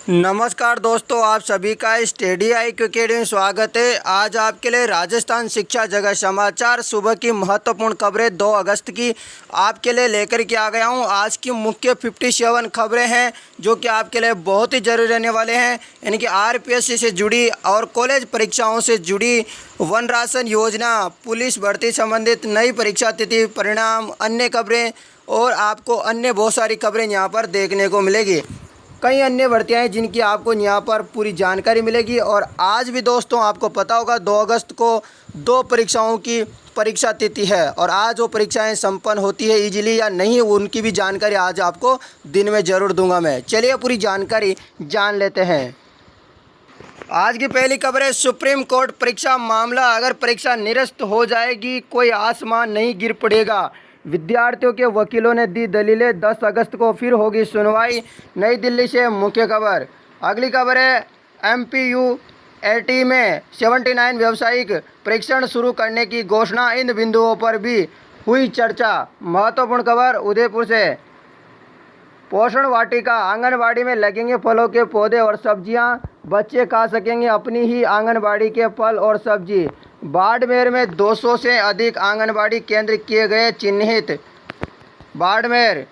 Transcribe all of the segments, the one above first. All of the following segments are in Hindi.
नमस्कार दोस्तों, आप सभी का स्टडी आई अकेडमी में स्वागत है। आज आपके लिए राजस्थान शिक्षा जगत समाचार सुबह की महत्वपूर्ण खबरें 2 अगस्त की आपके लिए लेकर के आ गया हूं। आज की मुख्य 57 खबरें हैं जो कि आपके लिए बहुत ही जरूरी रहने वाले हैं। यानी कि आरपीएससी से जुड़ी और कॉलेज परीक्षाओं से जुड़ी वन राशन योजना, पुलिस भर्ती संबंधित नई परीक्षा तिथि, परिणाम, अन्य खबरें और आपको अन्य बहुत सारी खबरें यहाँ पर देखने को मिलेगी। कई अन्य भर्तियाँ हैं जिनकी आपको यहाँ पर पूरी जानकारी मिलेगी। और आज भी दोस्तों आपको पता होगा 2 अगस्त को 2 परीक्षाओं की परीक्षा तिथि है और आज वो परीक्षाएं संपन्न होती है इजीली या नहीं, उनकी भी जानकारी आज आपको दिन में ज़रूर दूंगा मैं। चलिए पूरी जानकारी जान लेते हैं। आज की पहली खबर है सुप्रीम कोर्ट परीक्षा मामला, अगर परीक्षा निरस्त हो जाएगी कोई आसमान नहीं गिर पड़ेगा। विद्यार्थियों के वकीलों ने दी दलीलें, 10 अगस्त को फिर होगी सुनवाई। नई दिल्ली से मुख्य खबर। अगली खबर है MPUAT में 79 व्यावसायिक परीक्षण शुरू करने की घोषणा, इन बिंदुओं पर भी हुई चर्चा। महत्वपूर्ण खबर उदयपुर से। पोषण वाटिका, आंगनबाड़ी में लगेंगे फलों के पौधे और सब्जियां, बच्चे खा सकेंगे अपनी ही आंगनबाड़ी के फल और सब्जी। बाड़मेर में 200 से अधिक आंगनबाड़ी केंद्र किए गए चिन्हित। बाड़मेर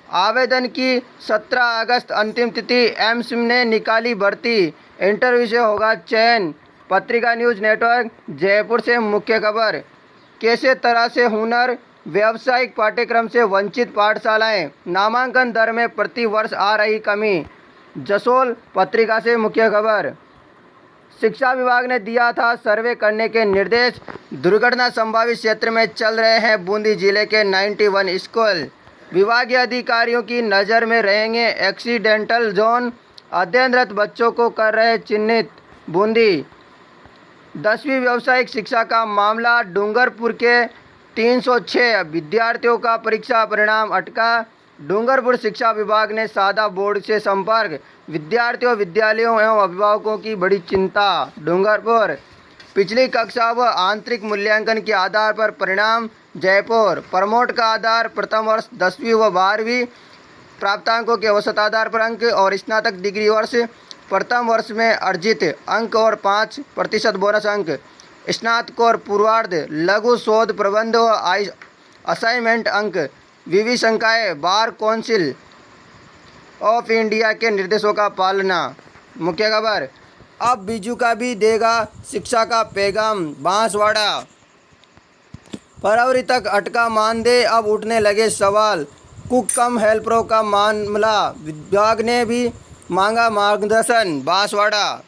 आवेदन की 17 अगस्त अंतिम तिथि, एम्स ने निकाली भर्ती, इंटरव्यू से होगा चयन। पत्रिका न्यूज़ नेटवर्क जयपुर से मुख्य खबर। कैसे तरह से हुनर व्यावसायिक पाठ्यक्रम से वंचित पाठशालाएं, नामांकन दर में प्रति वर्ष आ रही कमी। जसोल पत्रिका से मुख्य खबर। शिक्षा विभाग ने दिया था सर्वे करने के निर्देश, दुर्घटना संभावित क्षेत्र में चल रहे हैं बूंदी जिले के 91 स्कूल। विभागीय अधिकारियों की नज़र में रहेंगे एक्सीडेंटल जोन, अध्ययनरत बच्चों को कर रहे चिन्हित बूंदी। 10वीं व्यावसायिक शिक्षा का मामला, डूंगरपुर के 306 विद्यार्थियों का परीक्षा परिणाम अटका। डूंगरपुर शिक्षा विभाग ने साधा बोर्ड से संपर्क, विद्यार्थियों, विद्यालयों एवं अभिभावकों की बड़ी चिंता। डूंगरपुर पिछली कक्षा व आंतरिक मूल्यांकन के आधार पर परिणाम। जयपुर प्रमोट का आधार प्रथम वर्ष 10वीं व 12वीं प्राप्तांकों के औसत आधार पर अंक और स्नातक डिग्री वर्ष प्रथम वर्ष में अर्जित अंक और 5% बोनस अंक, स्नातकोत्तर पूर्वार्ध लघु शोध प्रबंध व असाइनमेंट अंक। विवि संकाय बार कौंसिल ऑफ इंडिया के निर्देशों का पालना। मुख्य खबर। अब बीजू का भी देगा शिक्षा का पैगाम, बांसवाड़ा। फरवरी तक अटका मानदेय, अब उठने लगे सवाल। कुक कम हेल्परों का मामला, विभाग ने भी मांगा मार्गदर्शन। बांसवाड़ा।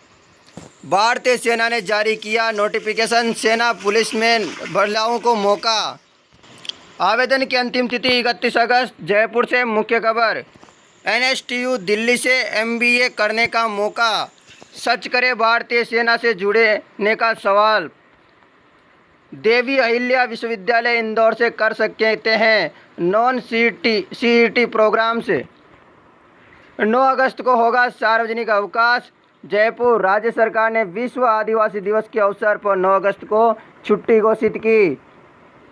भारतीय सेना ने जारी किया नोटिफिकेशन, सेना पुलिस में महिलाओं को मौका। आवेदन की अंतिम तिथि 31 अगस्त। जयपुर से मुख्य खबर। NSTU दिल्ली से MBA करने का मौका, सच करे भारतीय सेना से जुड़ने का सवाल। देवी अहिल्या विश्वविद्यालय इंदौर से कर सकते हैं नॉन CET प्रोग्राम से। 9 अगस्त को होगा सार्वजनिक अवकाश। जयपुर राज्य सरकार ने विश्व आदिवासी दिवस के अवसर पर 9 अगस्त को छुट्टी घोषित की।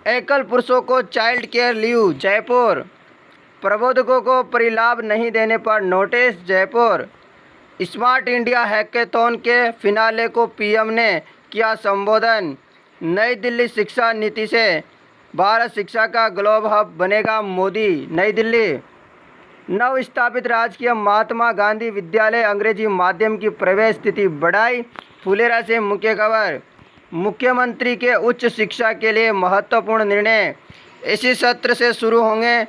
एकल पुरुषों को चाइल्ड केयर लीव। जयपुर प्रबोधकों को परिलाभ नहीं देने पर notice. Jaipur smart India hackathon के फिनाले को PM ने किया संबोधन। नई दिल्ली शिक्षा नीति से भारत शिक्षा का ग्लोबल हब बनेगा मोदी। नई दिल्ली। नव स्थापित राजकीय महात्मा गांधी विद्यालय अंग्रेजी माध्यम की प्रवेश तिथि बढ़ाई। फुलेरा से मुख्य खबर। मुख्यमंत्री के उच्च शिक्षा के लिए महत्वपूर्ण निर्णय, इसी सत्र से शुरू होंगे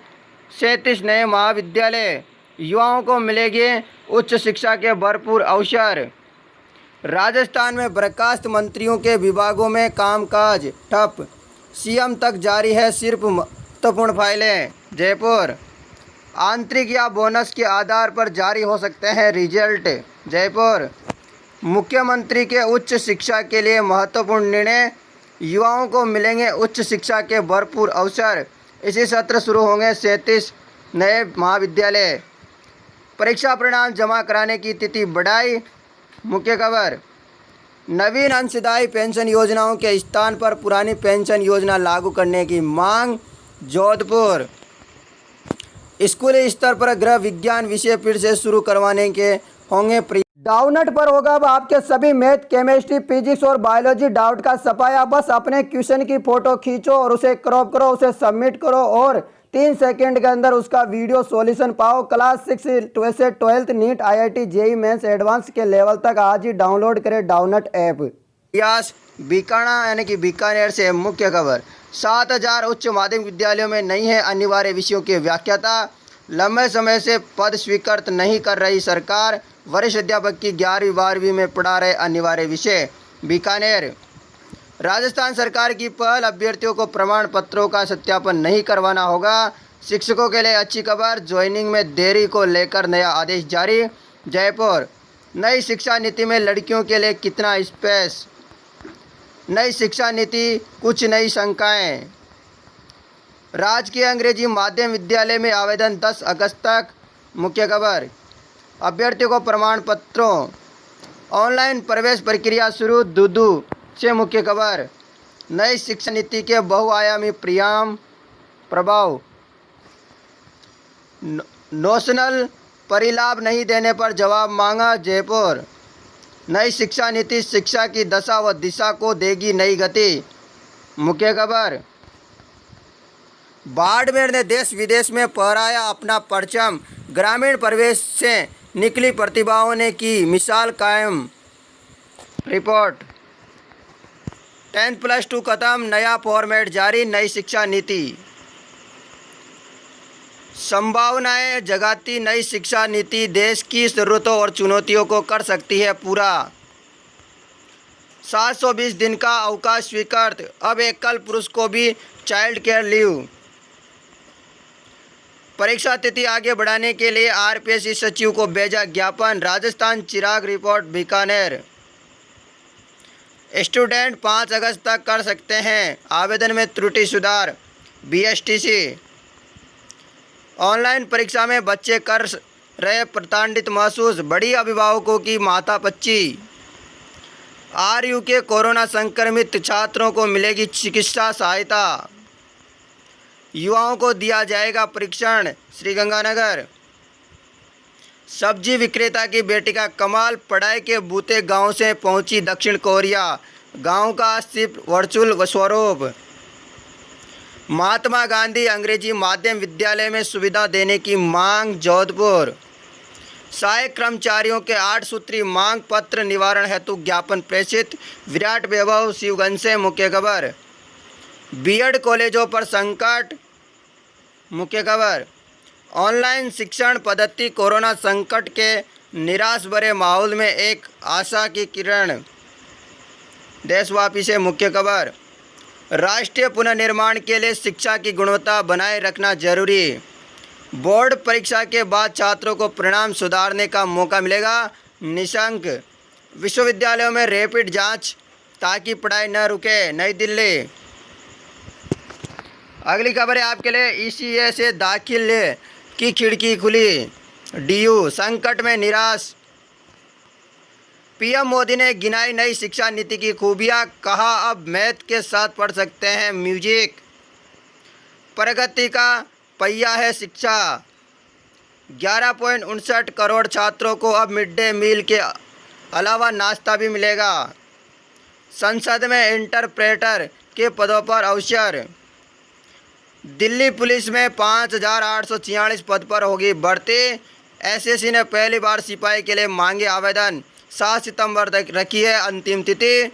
37 नए महाविद्यालय, युवाओं को मिलेंगे उच्च शिक्षा के भरपूर अवसर। राजस्थान में बर्खास्त मंत्रियों के विभागों में कामकाज ठप, CM तक जारी है सिर्फ महत्वपूर्ण फाइलें। जयपुर आंतरिक या बोनस के आधार पर जारी हो सकते हैं रिजल्ट। जयपुर मुख्यमंत्री के उच्च शिक्षा के लिए महत्वपूर्ण निर्णय, युवाओं को मिलेंगे उच्च शिक्षा के भरपूर अवसर, इसी सत्र शुरू होंगे 37 नए महाविद्यालय। परीक्षा परिणाम जमा कराने की तिथि बढ़ाई। मुख्य खबर। नवीन अंशदायी पेंशन योजनाओं के स्थान पर पुरानी पेंशन योजना लागू करने की मांग। जोधपुर स्कूली स्तर पर गृह विज्ञान विषय फिर से शुरू करवाने के होंगे फ्री। डाउनट पर होगा अब आपके सभी मैथ, केमिस्ट्री, फिजिक्स और बायोलॉजी डाउट का सफाया। बस अपने क्वेश्चन की फोटो खींचो और उसे क्रॉप करो, उसे सबमिट करो और 3 सेकंड के अंदर उसका वीडियो सॉल्यूशन पाओ। क्लास 6 से 12th NEET, IIT, JEE mains advance के लेवल तक आज ही डाउनलोड करें डाउनट ऐप। इतिहास बीकाना यानी कि बीकानेर से मुख्य खबर। 7000 उच्च माध्यमिक विद्यालयों में नहीं है अनिवार्य विषयों की व्याख्याता। लंबे समय से पद स्वीकृत नहीं कर रही सरकार। वरिष्ठ अध्यापक की 11वीं 12वीं में पढ़ा रहे अनिवार्य विषय। बीकानेर। राजस्थान सरकार की पहल, अभ्यर्थियों को प्रमाण पत्रों का सत्यापन नहीं करवाना होगा। शिक्षकों के लिए अच्छी खबर, ज्वाइनिंग में देरी को लेकर नया आदेश जारी। जयपुर। नई शिक्षा नीति में लड़कियों के लिए कितना स्पेस। नई शिक्षा नीति, कुछ नई शंकाएं। राजकीय अंग्रेजी माध्यम विद्यालय में आवेदन 10 अगस्त तक। मुख्य खबर। अभ्यर्थियों को प्रमाण पत्रों, ऑनलाइन प्रवेश प्रक्रिया शुरू। दूदू से मुख्य खबर। नई शिक्षा नीति के बहुआयामी प्रभाव। नोशनल परिलाभ नहीं देने पर जवाब मांगा। जयपुर। नई शिक्षा नीति शिक्षा की दशा व दिशा को देगी नई गति। मुख्य खबर। बाड़मेर ने देश विदेश में फहराया अपना परचम। ग्रामीण परिवेश से निकली प्रतिभाओं ने की मिसाल कायम। रिपोर्ट। 10+2 खत्म, नया फॉर्मेट जारी। नई शिक्षा नीति संभावनाएं जगाती नई शिक्षा नीति देश की ज़रूरतों और चुनौतियों को कर सकती है पूरा। 720 दिन का अवकाश स्वीकृत। अब एकल पुरुष को भी चाइल्ड केयर लीव। परीक्षा तिथि आगे बढ़ाने के लिए RPSC सचिव को भेजा ज्ञापन। राजस्थान चिराग रिपोर्ट। बीकानेर। स्टूडेंट 5 अगस्त तक कर सकते हैं आवेदन में त्रुटि सुधार। BSTC। ऑनलाइन परीक्षा में बच्चे कर रहे प्रताड़ित महसूस, बड़ी अभिभावकों की माथापच्ची। RU के कोरोना संक्रमित छात्रों को मिलेगी चिकित्सा सहायता। युवाओं को दिया जाएगा प्रशिक्षण। श्रीगंगानगर। सब्जी विक्रेता की बेटी का कमाल, पढ़ाई के बूते गांव से पहुंची दक्षिण कोरिया। गांव का सिर्फ वर्चुअल स्वरूप। महात्मा गांधी अंग्रेजी माध्यम विद्यालय में सुविधा देने की मांग। जोधपुर। सहायक कर्मचारियों के 8 सूत्री मांग पत्र निवारण हेतु ज्ञापन प्रेषित। विराट वैभव शिवगंज से मुख्य खबर। बीएड कॉलेजों पर संकट। मुख्य खबर। ऑनलाइन शिक्षण पद्धति कोरोना संकट के निराश भरे माहौल में एक आशा की किरण। देशव्यापी से मुख्य खबर। राष्ट्रीय पुनर्निर्माण के लिए शिक्षा की गुणवत्ता बनाए रखना जरूरी। बोर्ड परीक्षा के बाद छात्रों को परिणाम सुधारने का मौका मिलेगा। निशंक। विश्वविद्यालयों में रैपिड जांच ताकि पढ़ाई न रुके। नई दिल्ली। अगली खबर है आपके लिए। ECA से दाखिले की खिड़की खुली। DU संकट में निराश। PM मोदी ने गिनाई नई शिक्षा नीति की खूबियां, कहा अब मैथ के साथ पढ़ सकते हैं म्यूजिक। प्रगति का पहिया है शिक्षा। 11.59 करोड़ छात्रों को अब मिड डे मील के अलावा नाश्ता भी मिलेगा। संसद में इंटरप्रेटर के पदों पर अवसर। दिल्ली पुलिस में 5846 पद पर होगी भर्ती। SSC ने पहली बार सिपाही के लिए मांगे आवेदन। 7 सितंबर तक रखी है अंतिम तिथि।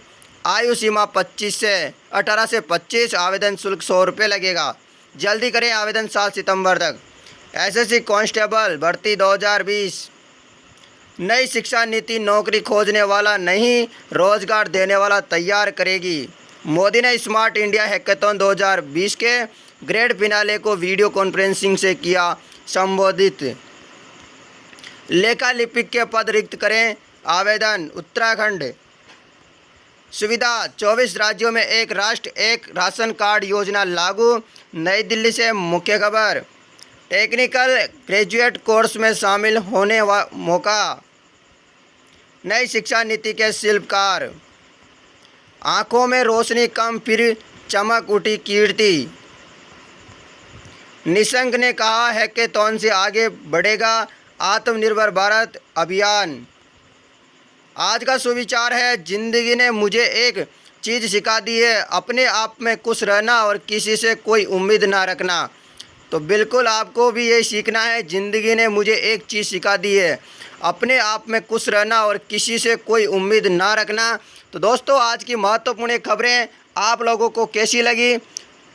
आयु सीमा 18 से 25। आवेदन शुल्क 100 रुपये लगेगा। जल्दी करें आवेदन 7 सितंबर तक। SSC कांस्टेबल भर्ती 2020। नई शिक्षा नीति नौकरी खोजने वाला नहीं, रोजगार देने वाला तैयार करेगी। मोदी ने स्मार्ट इंडिया हैकेथॉन 2020 के ग्रेड फिनाले को वीडियो कॉन्फ्रेंसिंग से किया संबोधित। लेखा लिपिक के पद रिक्त करें आवेदन। उत्तराखंड। सुविधा 24 राज्यों में एक राष्ट्र एक राशन कार्ड योजना लागू। नई दिल्ली से मुख्य खबर। टेक्निकल ग्रेजुएट कोर्स में शामिल होने मौका। नई शिक्षा नीति के शिल्पकार। आंखों में रोशनी कम फिर चमक उठी कीर्ति। निशंक ने कहा हैकेथॉन से आगे बढ़ेगा आत्मनिर्भर भारत अभियान। आज का सुविचार है, जिंदगी ने मुझे एक चीज़ सिखा दी है, अपने आप में खुश रहना और किसी से कोई उम्मीद ना रखना। तो बिल्कुल आपको भी ये सीखना है, ज़िंदगी ने मुझे एक चीज़ सिखा दी है, अपने आप में खुश रहना और किसी से कोई उम्मीद ना रखना। तो दोस्तों, आज की महत्वपूर्ण खबरें आप लोगों को कैसी लगी?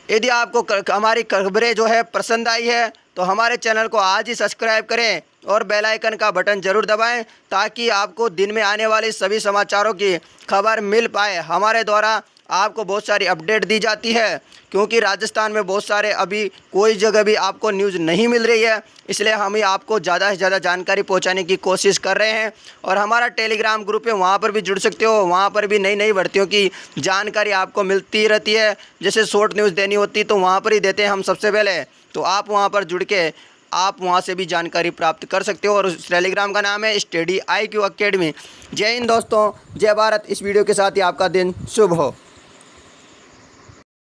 यदि आपको हमारी खबरें जो है पसंद आई है तो हमारे चैनल को आज ही सब्सक्राइब करें और बेल आइकन का बटन ज़रूर दबाएं, ताकि आपको दिन में आने वाले सभी समाचारों की खबर मिल पाए। हमारे द्वारा आपको बहुत सारी अपडेट दी जाती है, क्योंकि राजस्थान में बहुत सारे अभी कोई जगह भी आपको न्यूज़ नहीं मिल रही है, इसलिए हम ही आपको ज़्यादा से ज़्यादा जानकारी पहुंचाने की कोशिश कर रहे हैं। और हमारा टेलीग्राम ग्रुप है, वहां पर भी जुड़ सकते हो, वहां पर भी नई नई भर्तियों की जानकारी आपको मिलती रहती है। जैसे शॉर्ट न्यूज़ देनी होती तो वहाँ पर ही देते हैं हम सबसे पहले, तो आप वहाँ पर जुड़ के आप वहाँ से भी जानकारी प्राप्त कर सकते हो। और उस टेलीग्राम का नाम है स्टडी IQ अकेडमी। जय हिंद दोस्तों, जय भारत। इस वीडियो के साथ ही आपका दिन शुभ हो।